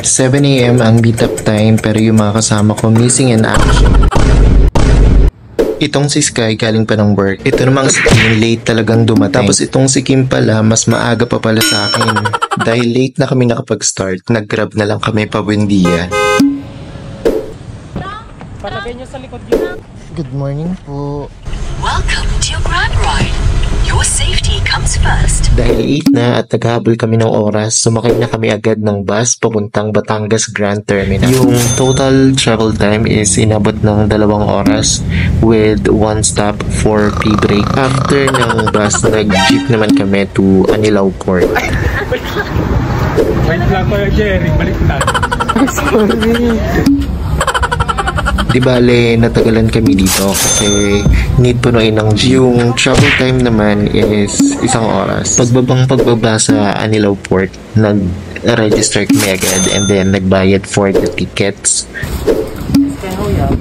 7 AM ang meet-up time pero yung mga kasama ko missing in action. Itong si Sky galing pa ng work. Ito namang si Kim late talagang dumating. Tapos itong si Kim pala mas maaga pa pala sa akin. Dahil late na kami nakapag-start, nag-grab na lang kami pa Buendia. Palagay niyo sa likod yun. Good morning po. Welcome to Grand Ride. Your safety comes first. Dahil 8 na at naghahabol kami ng oras, sumakay na kami agad ng bus papuntang Batangas Grand Terminal. Yung total travel time is inabot ng 2 oras with 1 stop for pre-break. After ng bus, nag-jeep naman kami to Anilao Port. Wait lang Kuya Jerry, baliktad. Sorry. Di bale, natagalan kami dito kasi need punuin ng jeep. Yung travel time naman is 1 oras. Pagbaba sa Anilao Port, nag-register kami agad and then nagbayad for the tickets. 21.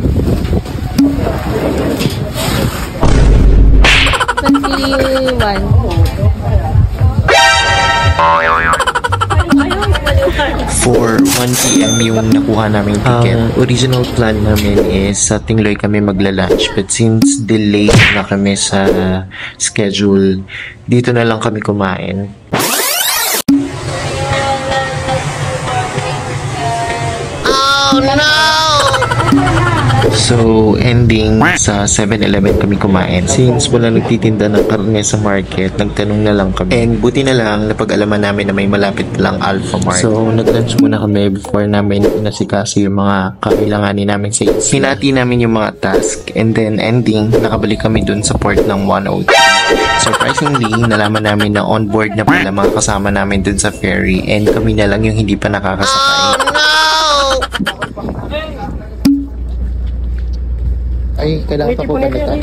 For 1 PM yung nakuha namin ticket. Ang original plan namin is sa Tingloy kami magla-lunch, but since delayed na kami sa schedule, dito na lang kami kumain. Oh no! So, ending sa 7-Eleven kami kumain. Since wala nagtitinda ng karne sa market, nagtanong na lang kami. And buti na lang, napag-alaman namin na may malapit lang Alpha Mart. So, nag-lunch muna kami before namin inasikaso yung mga kailanganin namin sa isla. Hinati namin yung mga task. And then, ending, nakabalik kami dun sa port ng 102. Surprisingly, nalaman namin na on board na pala mga kasama namin dun sa ferry. And kami na lang yung hindi pa nakakasakay. Oh no! Ay, kailangan pa po palitan.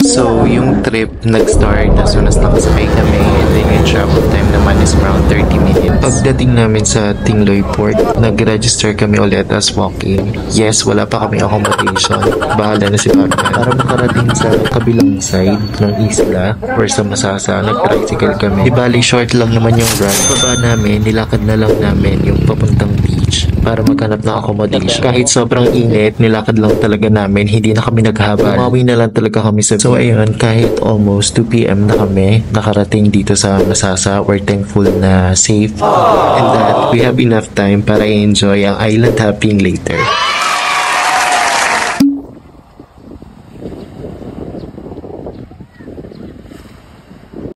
So, yung trip nag-start as soon as nakasakay kami, and then yung travel time naman is around 30 minutes. Pagdating namin sa Tingloy Port, nag-register kami ulit as walk-in. Yes, wala pa kami accommodation. Bahala na si Batman. Para makarating sa kabilang side ng isla or sa Masasa, nag-tricycle kami. Di bali, short lang naman yung ride. Baba namin, nilakad na lang namin yung papuntang beach para maghanap ng accommodation. Kahit sobrang init, nilakad lang talaga namin, hindi na kami naghabal. Umawi na lang talaga kami sa beach. So ayun, kahit almost 2 PM na kami nakarating dito sa Masasa, we're thankful na safe and that we have enough time para i-enjoy ang island hopping later.